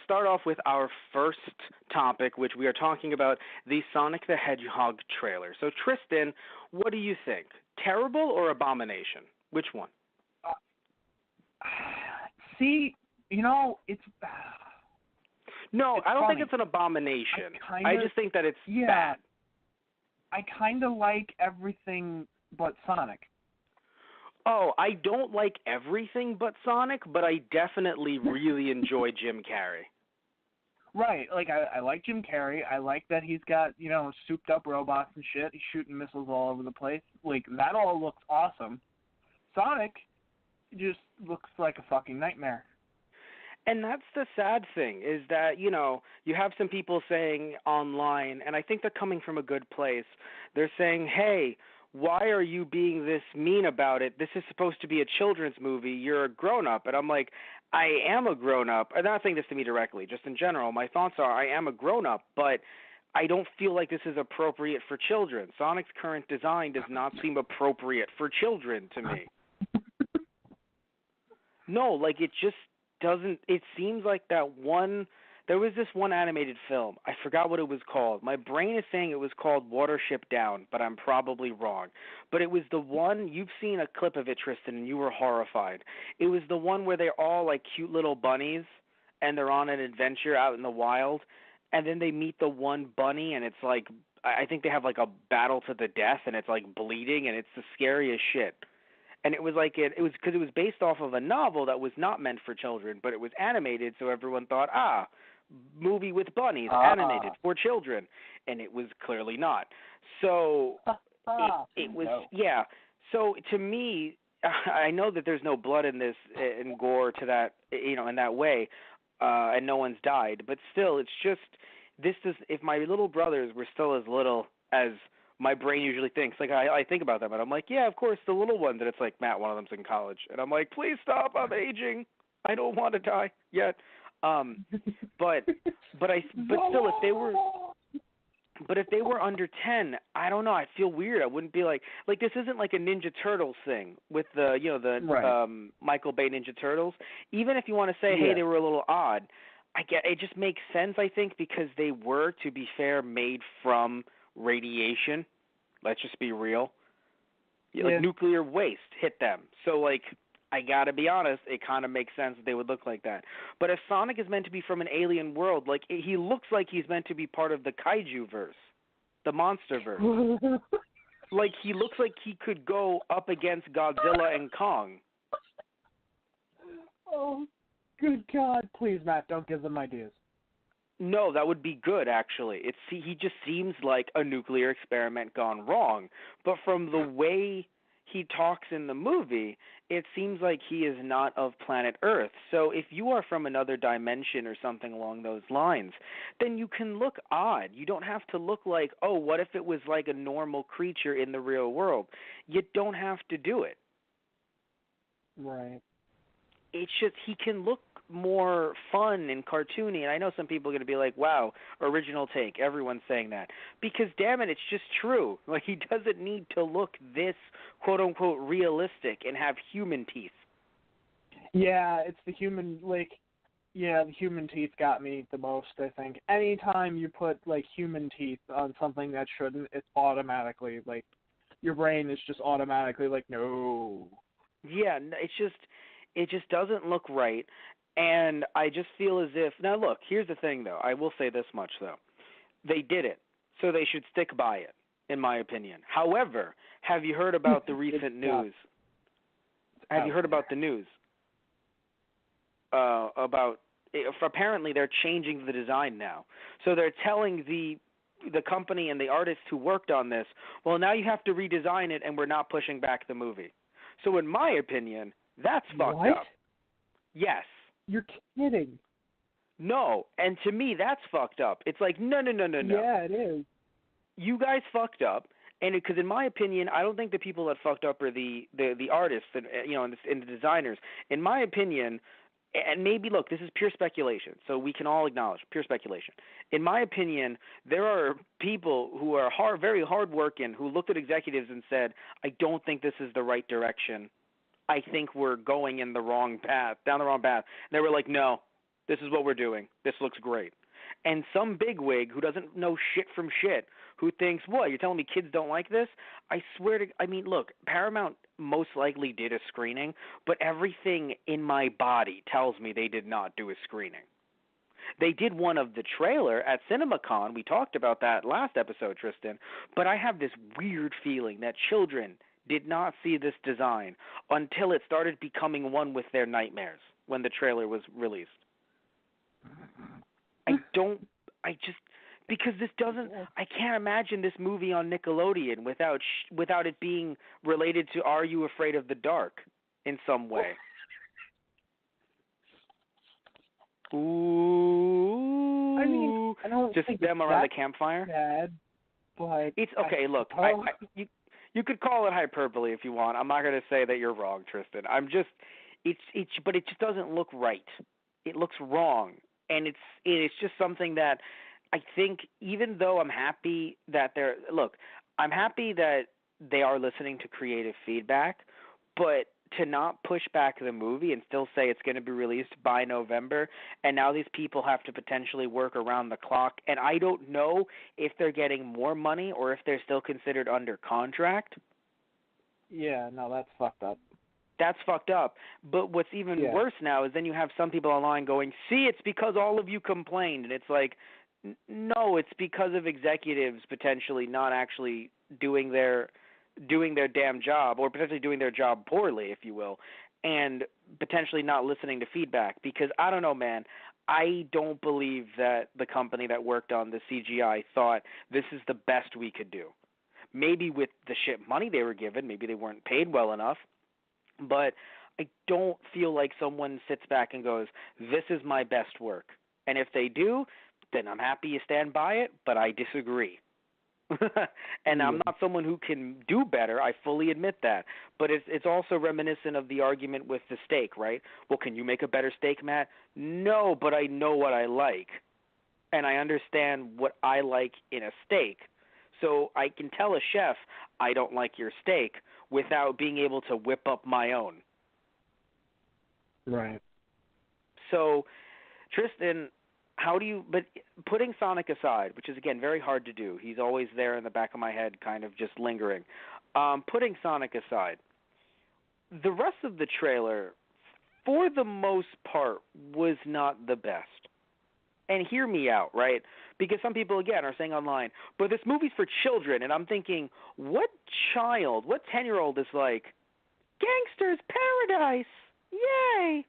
start off with our first topic, which we are talking about the Sonic the Hedgehog trailer. So Tristan, what do you think? Terrible or abomination? Which one? See, it's. No, it's I don't funny. think it's an abomination. I just think that it's bad. I kind of like everything but Sonic. Oh, I don't like everything but Sonic, but I definitely really enjoy Jim Carrey. Right, like I like Jim Carrey. I like that he's got, souped up robots and shit. He's shooting missiles all over the place. Like, that all looks awesome. Sonic just looks like a fucking nightmare. And that's the sad thing, is that, you have some people saying online, and I think they're coming from a good place. They're saying, hey, why are you being this mean about it? This is supposed to be a children's movie. You're a grown-up. And I'm like, I am a grown-up. I'm not saying this to me directly. Just in general, my thoughts are I am a grown-up, but I don't feel like this is appropriate for children. Sonic's current design does not seem appropriate for children to me. No, like it just doesn't. It seems like there was this one animated film. I forgot what it was called. My brain is saying it was called Watership Down, but I'm probably wrong. But it was the one, you've seen a clip of it, Tristan, and you were horrified. It was the one where they're all like cute little bunnies, and they're on an adventure out in the wild, and then they meet the one bunny, and it's like, I think they have like a battle to the death, and it's like bleeding, and it's the scariest shit. And it was like it was because it was based off of a novel that was not meant for children, but it was animated, so everyone thought, movie with bunnies, animated for children, and it was clearly not. So it was, yeah. So to me, I know that there's no blood in this and gore to that, in that way, and no one's died, but still, it's just if my little brothers were still as little as my brain usually thinks, like I think about them, and I'm like, yeah, of course, the little ones, and it's like, Matt, one of them's in college, and I'm like, please stop, I'm aging, I don't want to die yet. But still, if they were under 10, I don't know, I'd feel weird. I wouldn't be like this isn't like a Ninja Turtles thing with the right. Michael Bay Ninja Turtles. Even if you want to say, hey, they were a little odd, I get it. Just makes sense, I think, because they were, to be fair, made from radiation. Let's just be real. Like nuclear waste hit them. So like, I gotta be honest, it kind of makes sense that they would look like that. But if Sonic is meant to be from an alien world, like he looks like he's meant to be part of the kaiju verse, the monster verse. Like he looks like he could go up against Godzilla and Kong. Oh, good God! Please, Matt, don't give them ideas. No, that would be good, actually. He just seems like a nuclear experiment gone wrong. But from the way he talks in the movie, it seems like he is not of planet Earth. So if you are from another dimension or something along those lines, then you can look odd. You don't have to look like, oh, what if it was like a normal creature in the real world? You don't have to do it. Right. It's just he can look more fun and cartoony, and I know some people are going to be like, wow, original take, everyone's saying that, because damn it, it's just true. Like, he doesn't need to look this quote-unquote realistic and have human teeth. Yeah, it's the human, the human teeth got me the most, I think. Anytime you put, human teeth on something that shouldn't, it's automatically, your brain is just automatically no. Yeah, it just doesn't look right. And I just feel as if, now look, here's the thing though, I will say this much though, they did it, so they should stick by it, in my opinion. However, have you heard about the recent news? Have you heard about the news? Apparently they're changing the design now. So they're telling the company and the artists who worked on this, well, now you have to redesign it and we're not pushing back the movie. So in my opinion, that's fucked up. Yes. You're kidding. No, and to me, that's fucked up. It's like, no. Yeah, it is. You guys fucked up, and because in my opinion, I don't think the people that fucked up are the artists and and the designers. In my opinion, and maybe look, this is pure speculation, so we can all acknowledge pure speculation. In my opinion, there are people who are very hardworking who looked at executives and said, I don't think this is the right direction. I think we're going in the wrong path, down the wrong path. And they were like, no, This is what we're doing. This looks great. And some bigwig who doesn't know shit from shit, who thinks, what, you're telling me kids don't like this? I swear to, I mean, look, Paramount most likely did a screening, but everything in my body tells me they did not do a screening. They did one of the trailer at CinemaCon. We talked about that last episode, Tristan. But I have this weird feeling that children did not see this design until it started becoming one with their nightmares when the trailer was released. Because this doesn't, I can't imagine this movie on Nickelodeon without it being related to Are You Afraid of the Dark in some way. Ooh. I mean, I don't just think them around the campfire. Bad, but it's okay. Look, you could call it hyperbole if you want. I'm not going to say that you're wrong, Tristan. But it just doesn't look right. It looks wrong, and it's just something that I think. Even though I'm happy that I'm happy that they are listening to creative feedback, but to not push back the movie and still say it's going to be released by November, and now these people have to potentially work around the clock, and I don't know if they're getting more money or if they're still considered under contract. Yeah, no, that's fucked up. That's fucked up. But what's even worse now is then you have some people online going, see, it's because all of you complained, and it's like, no, it's because of executives potentially not actually doing their damn job, or potentially doing their job poorly, if you will, and potentially not listening to feedback. Because I don't know, man, I don't believe that the company that worked on the CGI thought this is the best we could do. Maybe with the shit money they were given, maybe they weren't paid well enough, but I don't feel like someone sits back and goes, this is my best work. And if they do, then I'm happy you stand by it, but I disagree. And I'm not someone who can do better. I fully admit that. But it's also reminiscent of the argument with the steak, right? Well, can you make a better steak, Matt? No, but I know what I like. And I understand what I like in a steak. So I can tell a chef, I don't like your steak, without being able to whip up my own. Right. So, Tristan, but putting Sonic aside, which is, again, very hard to do. He's always there in the back of my head, kind of just lingering. Putting Sonic aside, the rest of the trailer, for the most part, was not the best. And hear me out, right? Because some people, again, are saying online, but this movie's for children. And I'm thinking, what 10-year-old is like, Gangster's Paradise, yay!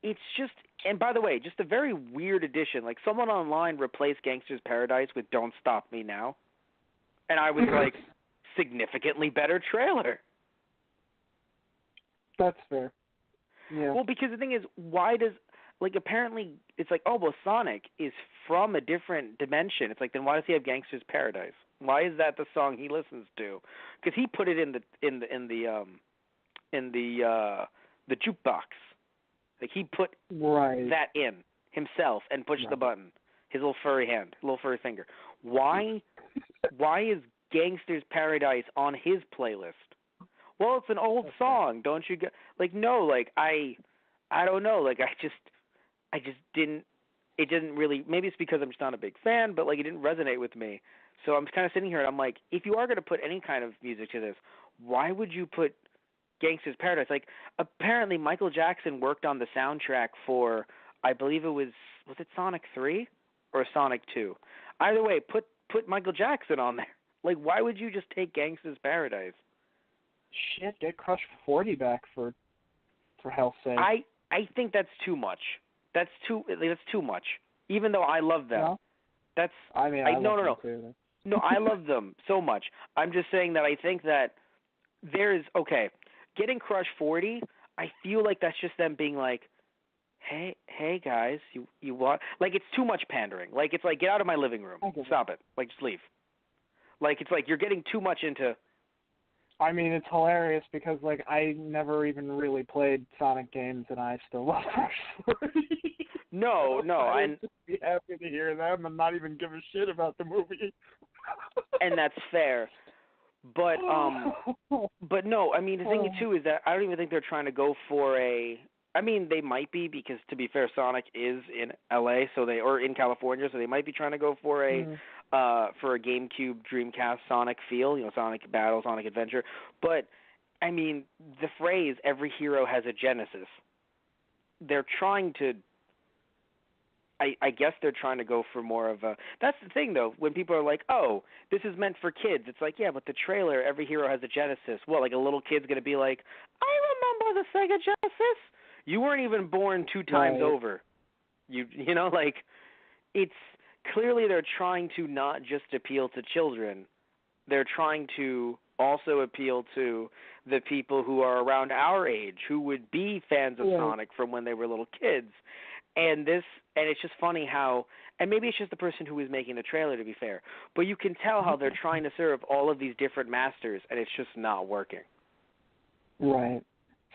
It's just, and by the way, just a very weird addition. Like, someone online replaced Gangster's Paradise with Don't Stop Me Now. And I was like, significantly better trailer. That's fair. Yeah. Well, because the thing is, why does, like, apparently it's like, oh, well, Sonic is from a different dimension. It's like, then why does he have Gangster's Paradise? Why is that the song he listens to? Because he put it in the jukebox. Like, he put that in himself and pushed the button. His little furry hand, little furry finger. Why is Gangster's Paradise on his playlist? Well, it's an old song, don't you get? Like, no, like, I don't know. Like, I just didn't. It didn't really. Maybe it's because I'm just not a big fan, but like, it didn't resonate with me. So I'm kind of sitting here and I'm like, if you are going to put any kind of music to this, why would you put Gangster's Paradise? Like, apparently Michael Jackson worked on the soundtrack for, I believe it was it Sonic 3 or Sonic 2? Either way, put Michael Jackson on there. Like, why would you just take Gangster's Paradise? Shit, get Crush 40 back for hell's sake. I think that's too much. That's too much. Even though I love them. No? That's I mean, I love them too. No, I love them so much. I'm just saying that I think that there's getting Crush 40, I feel like that's just them being like, hey guys, you want, like, it's too much pandering. Like, it's like, get out of my living room. Stop it. Like, just leave. Like, it's like you're getting too much into. I mean, it's hilarious because, like, I never even really played Sonic games, and I still love Crush 40. No, I would just be happy to hear them and not even give a shit about the movie. And that's fair. But no, I mean, the thing too is that I don't even think they're trying to go for a. I mean, they might be because, to be fair, Sonic is in L.A., or in California, so they might be trying to go for a GameCube, Dreamcast Sonic feel, Sonic Battle, Sonic Adventure. But I mean, the phrase "every hero has a genesis." They're trying to. I guess they're trying to go for more of a. That's the thing, though. When people are like, "Oh, this is meant for kids," it's like, yeah, but the trailer, "Every hero has a genesis." Well, like a little kid's gonna be like, "I remember the Sega Genesis." You weren't even born 2 times over. Like, it's clearly they're trying to not just appeal to children. They're trying to also appeal to the people who are around our age, who would be fans of Sonic from when they were little kids. And it's just funny how, and maybe it's just the person who is making the trailer, to be fair, but you can tell how they're trying to serve all of these different masters, and it's just not working. Right.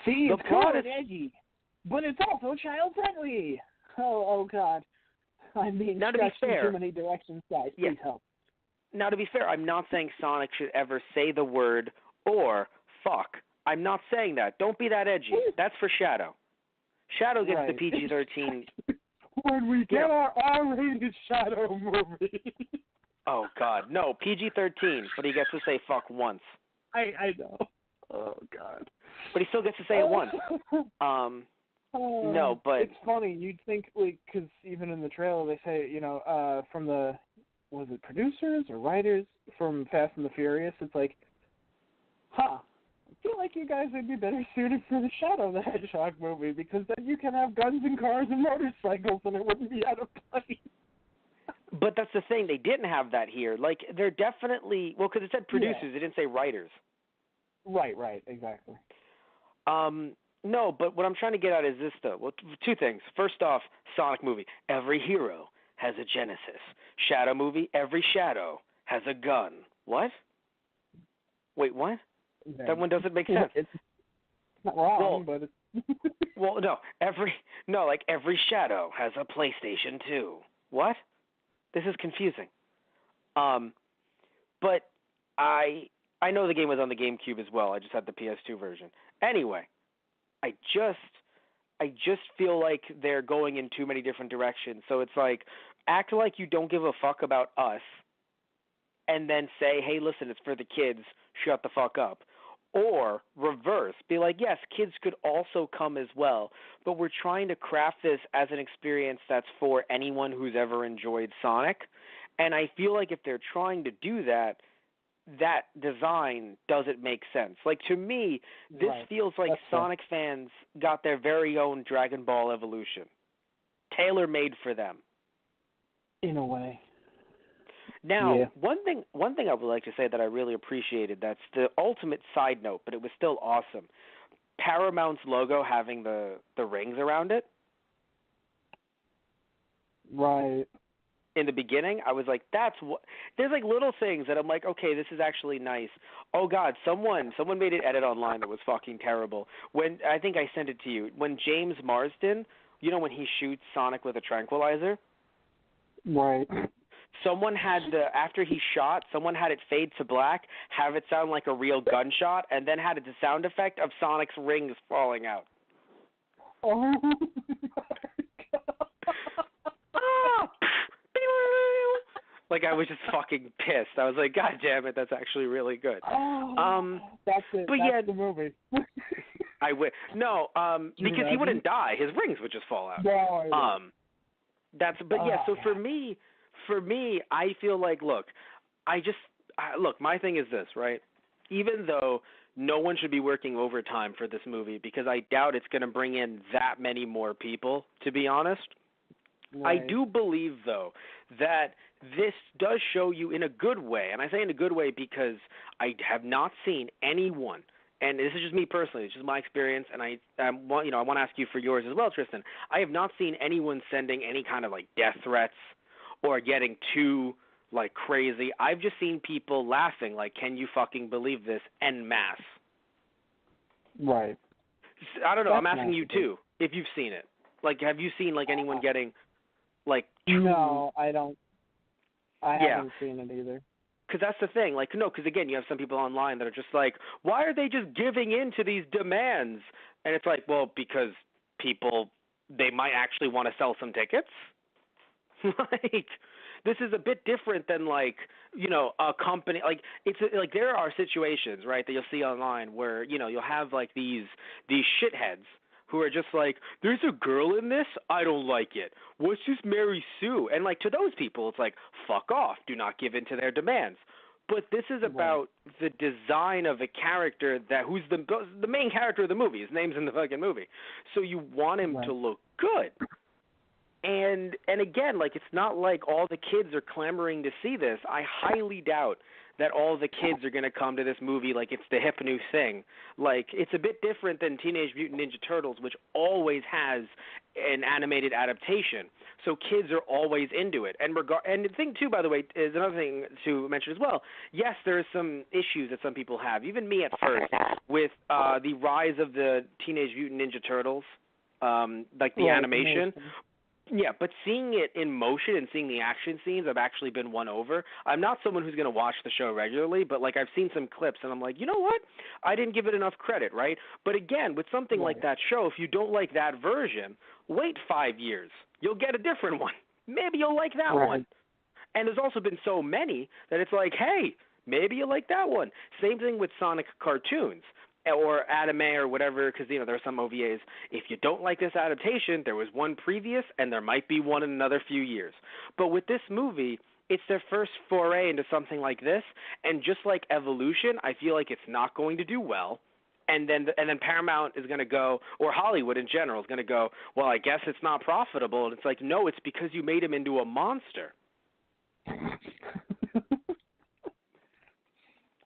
See, it's cool and edgy, but it's also child-friendly. Oh God. I'm being stretched in too many directions, guys. Please help. Now, to be fair, I'm not saying Sonic should ever say the word or fuck. I'm not saying that. Don't be that edgy. That's for Shadow. Shadow gets the PG-13. When we get our R-rated Shadow movie. Oh, God. No, PG-13, but he gets to say fuck once. I know. Oh, God. But he still gets to say it once. No, but... It's funny. You'd think, because even in the trailer they say, from the, was it producers or writers from Fast and the Furious, it's like, I feel like you guys would be better suited for the Shadow the Hedgehog movie, because then you can have guns and cars and motorcycles and it wouldn't be out of place. But that's the thing. They didn't have that here. Like, they're definitely... Well, because it said producers. It didn't say writers. Right, exactly. No, but what I'm trying to get at is this, though. Well, 2 things. First off, Sonic movie. Every hero has a genesis. Shadow movie. Every shadow has a gun. What? Wait, what? That one doesn't make sense. It's not wrong, but it's... Well, no. Every shadow has a PlayStation 2. What? This is confusing. But I know the game was on the GameCube as well. I just had the PS2 version. Anyway, I just feel like they're going in too many different directions. So it's like, act like you don't give a fuck about us, and then say, hey, listen, it's for the kids, shut the fuck up. Or reverse, be like, yes, kids could also come as well, but we're trying to craft this as an experience that's for anyone who's ever enjoyed Sonic. And I feel like if they're trying to do that, that design doesn't make sense. Like, to me, this feels like Sonic fans got their very own Dragon Ball Evolution, tailor-made for them. In a way. Now, one thing I would like to say that I really appreciated, that's the ultimate side note, but it was still awesome. Paramount's logo having the rings around it. Right. In the beginning, I was like, that's what... There's like little things that I'm like, okay, this is actually nice. Oh, God, someone made an edit online that was fucking terrible. When I think I sent it to you. When James Marsden, when he shoots Sonic with a tranquilizer? Right. Someone had after he shot, someone had it fade to black, have it sound like a real gunshot, and then had the sound effect of Sonic's rings falling out. Oh, my God. Like, I was just fucking pissed. I was like, God damn it, that's actually really good. That's it. But that's the movie. I wish. No, because he wouldn't die. His rings would just fall out. No, So for me, I feel like, look, my thing is this, right? Even though no one should be working overtime for this movie, because I doubt it's going to bring in that many more people, to be honest. Right. I do believe, though, that this does show you in a good way, and I say in a good way because I have not seen anyone, and this is just me personally, it's just my experience, and I want to ask you for yours as well, Tristan. I have not seen anyone sending any kind of like death threats or getting too like crazy. I've just seen people laughing like, can you fucking believe this, en masse. Right. I don't know, I'm asking you too, if you've seen it. Like, have you seen like anyone getting like too... No, I don't. I haven't seen it either. Because that's the thing. Like, no, because again, you have some people online that are just like, why are they just giving in to these demands? And it's like, well, because people, they might actually want to sell some tickets. Like, this is a bit different than, like, you know, a company, like, it's like there are situations, right, that you'll see online where, you know, you'll have like these shitheads who are just like, there's a girl in this, I don't like it. What's this Mary Sue? And like, to those people, it's like, fuck off, do not give in to their demands. But this is about the design of a character who's the main character of the movie. His name's in the fucking movie. So you want him to look good. And again, like, it's not like all the kids are clamoring to see this. I highly doubt that all the kids are going to come to this movie like it's the hip new thing. Like, it's a bit different than Teenage Mutant Ninja Turtles, which always has an animated adaptation. So kids are always into it. And the thing, too, by the way, is another thing to mention as well. Yes, there are some issues that some people have, even me at first, with the rise of the Teenage Mutant Ninja Turtles, like the animation. Yeah, but seeing it in motion and seeing the action scenes, I've actually been won over. I'm not someone who's going to watch the show regularly, but, like, I've seen some clips, and I'm like, you know what? I didn't give it enough credit, right? But, again, with something like that show, if you don't like that version, wait 5 years. You'll get a different one. Maybe you'll like that one. And there's also been so many that it's like, hey, maybe you like that one. Same thing with Sonic cartoons or anime or whatever, because, you know, there are some OVAs. If you don't like this adaptation, there was one previous, and there might be one in another few years. But with this movie, it's their first foray into something like this, and just like Evolution, I feel like it's not going to do well. And then Paramount is going to go, or Hollywood in general is going to go, well, I guess it's not profitable. And it's like, no, it's because you made him into a monster.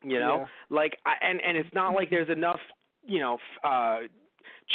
You know, like, and it's not like there's enough, you know,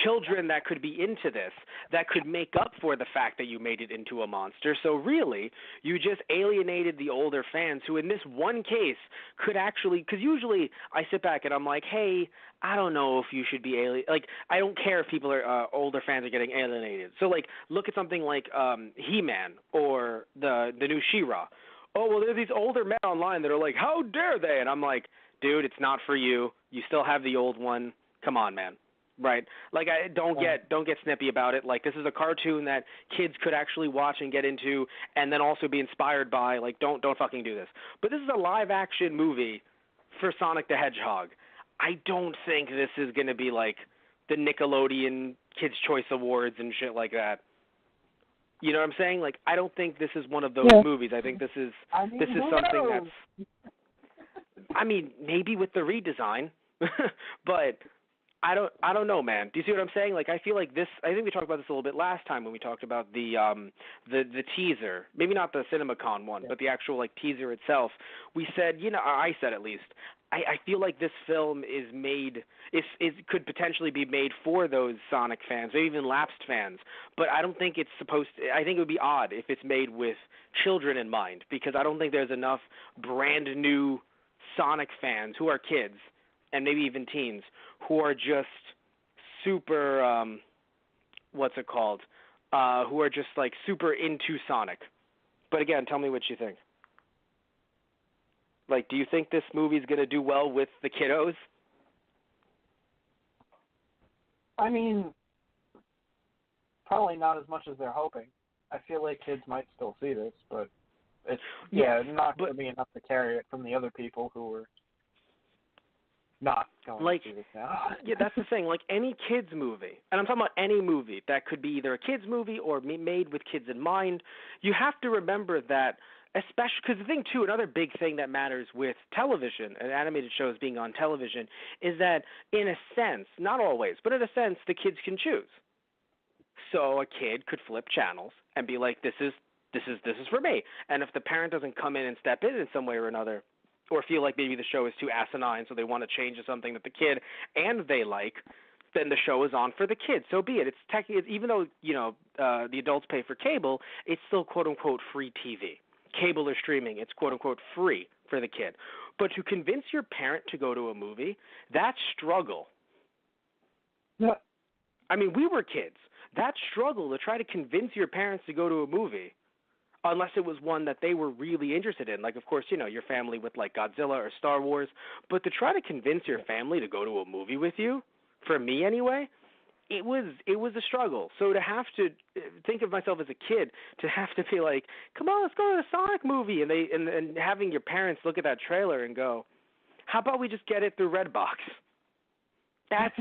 children that could be into this that could make up for the fact that you made it into a monster. So really, you just alienated the older fans who in this one case could actually, because usually I sit back and I'm like, hey, I don't know if you should be like, I don't care if people are, older fans are getting alienated. So, like, look at something like He-Man or the new She-Ra. Oh, well, there's these older men online that are like, how dare they? And I'm like, dude, it's not for you. You still have the old one. Come on, man. Right? Like, don't get snippy about it. Like, this is a cartoon that kids could actually watch and get into and then also be inspired by. Like, don't fucking do this. But this is a live-action movie for Sonic the Hedgehog. I don't think this is going to be like the Nickelodeon Kids' Choice Awards and shit like that. You know what I'm saying? Like, I don't think this is one of those movies. I think this is something that's, I mean, maybe with the redesign, but I don't know, man. Do you see what I'm saying? Like, I feel like this, I think we talked about this a little bit last time when we talked about the teaser. Maybe not the CinemaCon one, but the actual, like, teaser itself. We said, you know, I said at least, I feel like this film is made, could potentially be made for those Sonic fans or even lapsed fans. But I don't think it's supposed to, I think it would be odd if it's made with children in mind, because I don't think there's enough brand new Sonic fans who are kids and maybe even teens who are just super, what's it called, who are just like super into Sonic. But again, tell me what you think. Like, do you think this movie's going to do well with the kiddos? I mean, probably not as much as they're hoping. I feel like kids might still see this, but it's not going to be enough to carry it from the other people who were not going to see this now. Yeah, that's the thing. Like, any kids movie, and I'm talking about any movie that could be either a kids movie or made with kids in mind, you have to remember that, especially because the thing, too, another big thing that matters with television and animated shows being on television is that, in a sense, not always, but in a sense, the kids can choose. So a kid could flip channels and be like, this is for me. And if the parent doesn't come in and step in some way or another, or feel like maybe the show is too asinine, so they want to change to something that the kid and they like, then the show is on for the kids. So be it. It's technically, even though, you know, the adults pay for cable, it's still quote unquote free TV. Cable or streaming, it's quote unquote free for the kid. But to convince your parent to go to a movie, that struggle. Yeah. I mean, we were kids. That struggle to try to convince your parents to go to a movie, unless it was one that they were really interested in, like, of course, you know, your family with, like, Godzilla or Star Wars, but to try to convince your family to go to a movie with you, for me anyway, it was a struggle. So to have to think of myself as a kid, to have to be like, come on, let's go to the Sonic movie, and having your parents look at that trailer and go, how about we just get it through Redbox? That's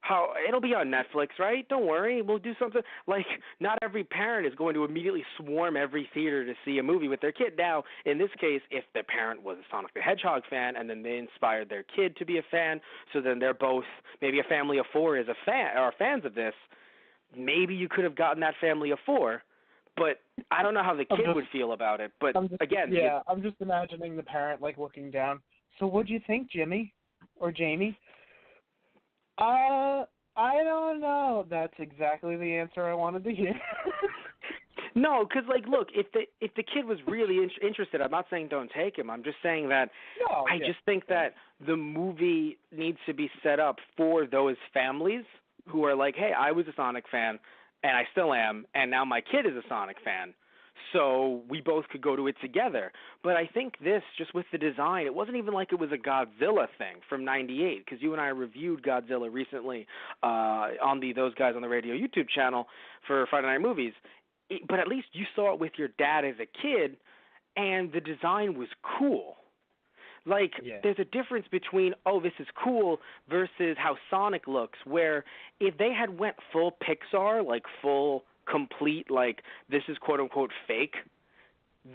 how it'll be on Netflix, right? Don't worry, we'll do something. Like, not every parent is going to immediately swarm every theater to see a movie with their kid. Now, in this case, if the parent was a Sonic the Hedgehog fan and then they inspired their kid to be a fan, so then they're both, maybe a family of four is a fan or fans of this, maybe you could have gotten that family of four. But I don't know how the kid would feel about it. But again, I'm just imagining the parent like looking down. So what'd you think, Jimmy or Jamie? I don't know. That's exactly the answer I wanted to hear. No, because like, look, if the kid was really interested, I'm not saying don't take him. I'm just saying that I just think that the movie needs to be set up for those families who are like, hey, I was a Sonic fan, and I still am, and now my kid is a Sonic fan. So we both could go to it together. But I think this, just with the design, it wasn't even like it was a Godzilla thing from '98, because you and I reviewed Godzilla recently on the Those Guys on the Radio YouTube channel for Friday Night Movies. But at least you saw it with your dad as a kid, and the design was cool. Like, there's a difference between, oh, this is cool, versus how Sonic looks, where if they had went full Pixar, like full complete, like, this is quote-unquote fake,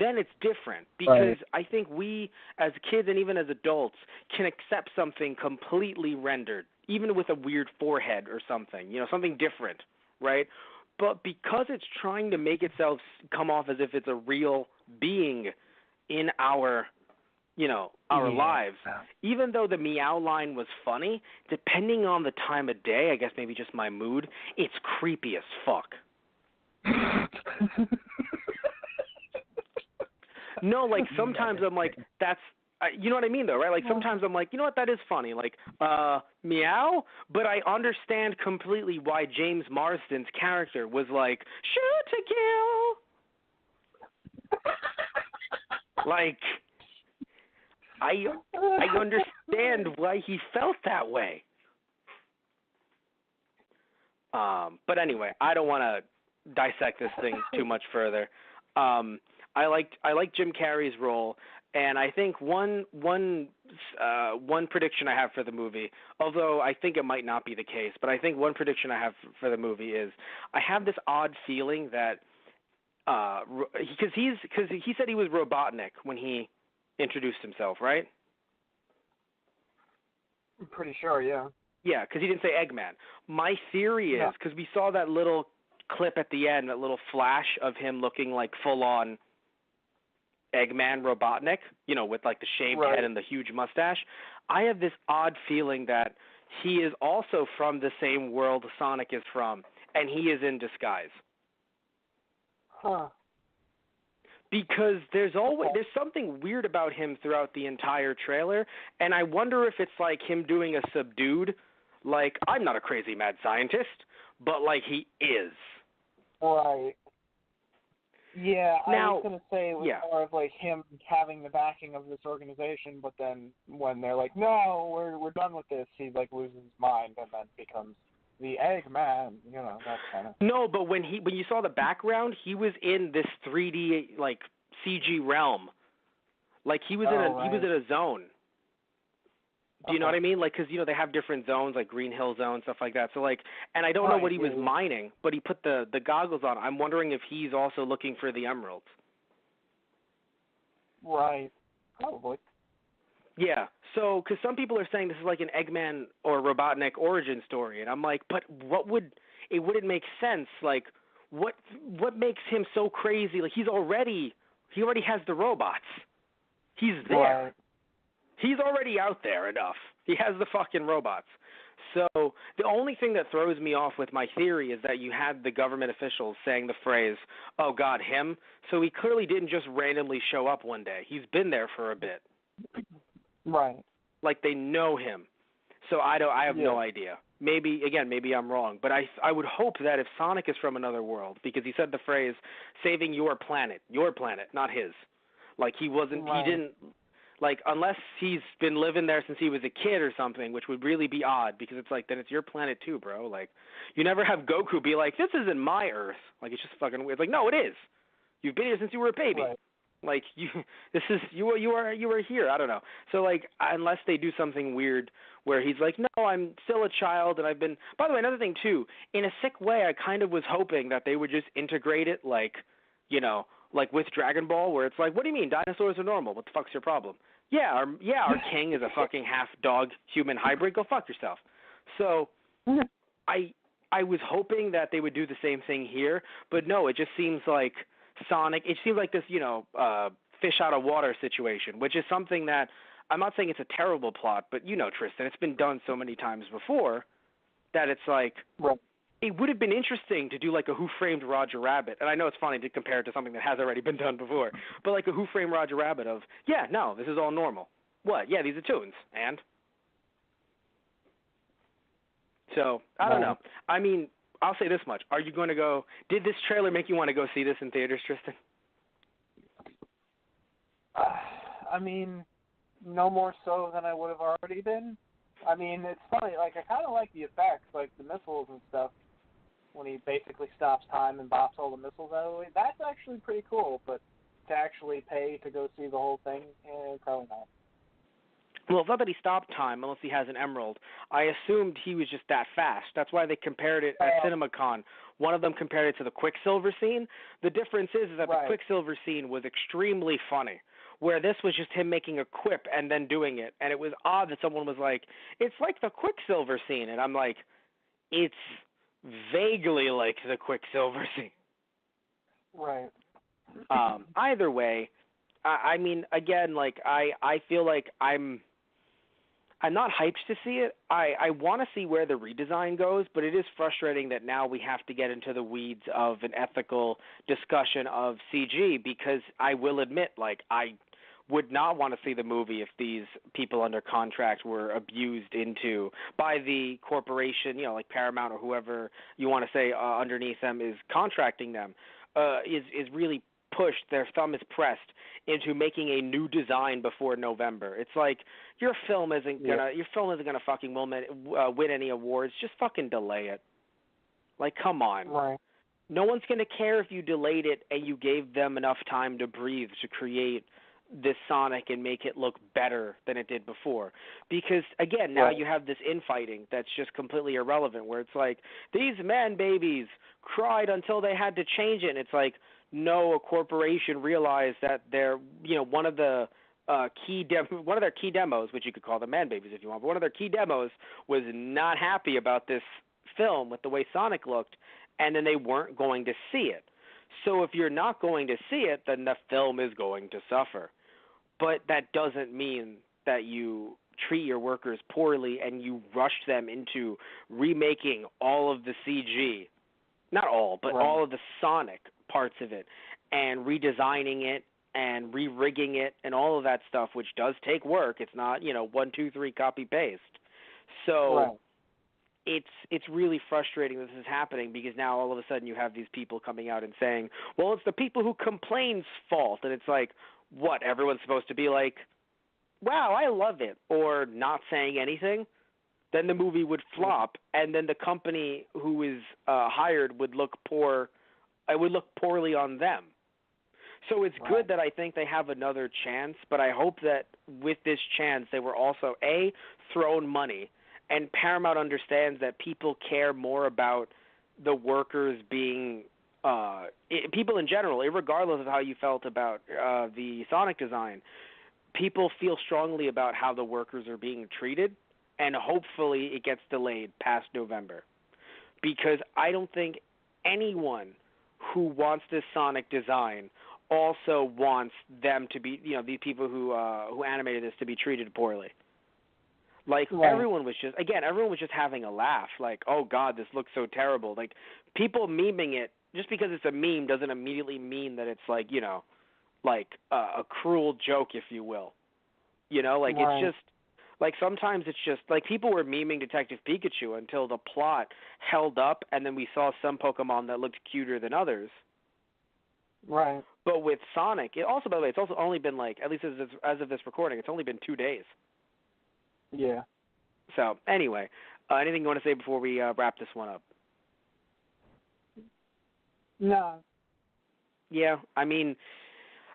then it's different. Because I think we, as kids and even as adults, can accept something completely rendered, even with a weird forehead or something, something different, right? But because it's trying to make itself come off as if it's a real being in our lives, even though the meow line was funny, depending on the time of day, I guess maybe just my mood, it's creepy as fuck. No, like, sometimes I'm like, that's, you know what I mean, though, right? Like, sometimes I'm like, you know what, that is funny. Like, meow? But I understand completely why James Marsden's character was like, shoot to kill. Like, I understand why he felt that way. But anyway, I don't want to dissect this thing too much further. I like Jim Carrey's role, and I think one prediction I have for the movie, although I think it might not be the case, but I think one prediction I have for the movie is I have this odd feeling that because he said he was Robotnik when he introduced himself, right? I'm pretty sure, yeah. Yeah, because he didn't say Eggman. My theory is, because we saw that little clip at the end, that little flash of him looking like full-on Eggman Robotnik, with like the shaved head and the huge mustache. I have this odd feeling that he is also from the same world Sonic is from, and he is in disguise. Huh. Because there's something weird about him throughout the entire trailer, and I wonder if it's like him doing a subdued, like, I'm not a crazy mad scientist, but like he is. Right. Yeah, now, I was going to say it was more of like him having the backing of this organization, but then when they're like, no, we're done with this, he like loses his mind and then becomes the Eggman, that kind of. No, but when you saw the background, he was in this 3D like CG realm, like he was he was in a zone. Do you know what I mean? Like, because they have different zones, like Green Hill Zone, stuff like that. So like, and I don't know what he was mining, but he put the goggles on. I'm wondering if he's also looking for the emeralds. Right. Probably. Yeah, so, because some people are saying this is like an Eggman or Robotnik origin story, and I'm like, but it wouldn't make sense, like, what makes him so crazy? Like, he already has the robots. He's there. Right. He's already out there enough. He has the fucking robots. So, the only thing that throws me off with my theory is that you had the government officials saying the phrase, oh God, him? So he clearly didn't just randomly show up one day. He's been there for a bit. Right. Like they know him. So I have no idea. Maybe I'm wrong, but I would hope that if Sonic is from another world, because he said the phrase saving your planet, not his. Like he wasn't he didn't Like, unless he's been living there since he was a kid or something, which would really be odd, because it's like, then it's your planet too, bro. Like, you never have Goku be like, this isn't my Earth. Like, it's just fucking weird. Like, no, it is. You've been here since you were a baby. Right. Like, you were here. I don't know. So, like, unless they do something weird where he's like, no, I'm still a child, and I've been. By the way, another thing too. In a sick way, I kind of was hoping that they would just integrate it, like, like with Dragon Ball, where it's like, what do you mean dinosaurs are normal? What the fuck's your problem? Yeah, our king is a fucking half dog human hybrid. Go fuck yourself. So, I was hoping that they would do the same thing here, but no, it just seems like Sonic. It seems like this, fish out of water situation, which is something that I'm not saying it's a terrible plot, but Tristan, it's been done so many times before that it's like. Right. It would have been interesting to do like a Who Framed Roger Rabbit, and I know it's funny to compare it to something that has already been done before, but like a Who Framed Roger Rabbit of, yeah, no, this is all normal. What? Yeah, these are toons, and? So, I don't know. I mean, I'll say this much. Are you going to go, did this trailer make you want to go see this in theaters, Tristan? I mean, no more so than I would have already been. I mean, it's funny, like, I kind of like the effects, like the missiles and stuff. When he basically stops time and bops all the missiles out of the way. That's actually pretty cool, but to actually pay to go see the whole thing, probably not. Well, it's not that he stopped time unless he has an emerald. I assumed he was just that fast. That's why they compared it at CinemaCon. One of them compared it to the Quicksilver scene. The difference is that the Quicksilver scene was extremely funny, where this was just him making a quip and then doing it. And it was odd that someone was like, it's like the Quicksilver scene. And I'm like, it's vaguely like the Quicksilver scene. Right. Either way, I mean, again, like I feel like I'm not hyped to see it. I want to see where the redesign goes, but it is frustrating that now we have to get into the weeds of an ethical discussion of CG, because I will admit, like, I would not want to see the movie if these people under contract were abused into by the corporation, like Paramount or whoever you want to say underneath them is contracting them, is really pushed, their thumb is pressed into making a new design before November. It's like your film isn't gonna fucking win any awards. Just fucking delay it. Like, come on. Right. No one's gonna care if you delayed it and you gave them enough time to breathe to create this Sonic and make it look better than it did before. Because, again, now you have this infighting that's just completely irrelevant, where it's like, these man babies cried until they had to change it. And it's like, no, a corporation realized that one of their key demos, which you could call them man babies if you want, but one of their key demos was not happy about this film with the way Sonic looked, and then they weren't going to see it. So if you're not going to see it, then the film is going to suffer. But that doesn't mean that you treat your workers poorly and you rush them into remaking all of the CG. Not all, but all of the Sonic parts of it, and redesigning it and re-rigging it and all of that stuff, which does take work. It's not, 1, 2, 3 copy paste. So it's really frustrating that this is happening, because now all of a sudden you have these people coming out and saying, well, it's the people who complain's fault. And it's like, what, everyone's supposed to be like, wow, I love it, or not saying anything? Then the movie would flop, and then the company who is hired would look poor. It would look poorly on them. So it's good that I think they have another chance, but I hope that with this chance they were also, A, thrown money, and Paramount understands that people care more about the workers being people in general, regardless of how you felt about the Sonic design. People feel strongly about how the workers are being treated, and hopefully it gets delayed past November, because I don't think anyone who wants this Sonic design also wants them to be, these people who animated this to be treated poorly. Like, everyone was just having a laugh. Like, oh God, this looks so terrible. Like, people memeing it, just because it's a meme doesn't immediately mean that it's like, a cruel joke, if you will. It's just, like, sometimes it's just, like, people were memeing Detective Pikachu until the plot held up, and then we saw some Pokemon that looked cuter than others. Right. But with Sonic, it also, by the way, it's also only been like, at least as of this recording, it's only been 2 days. Yeah. So anyway, anything you want to say before we wrap this one up? No. Yeah, I mean,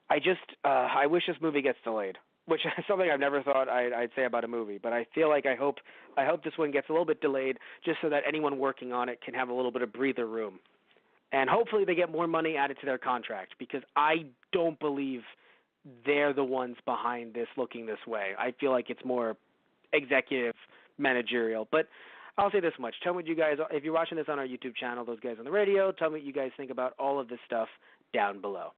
I wish this movie gets delayed, which is something I've never thought I'd say about a movie. But I feel like I hope this one gets a little bit delayed, just so that anyone working on it can have a little bit of breather room, and hopefully they get more money added to their contract, because I don't believe they're the ones behind this looking this way. I feel like it's more executive, managerial. But I'll say this much: tell me what you guys, if you're watching this on our YouTube channel, those guys on the radio, tell me what you guys think about all of this stuff down below.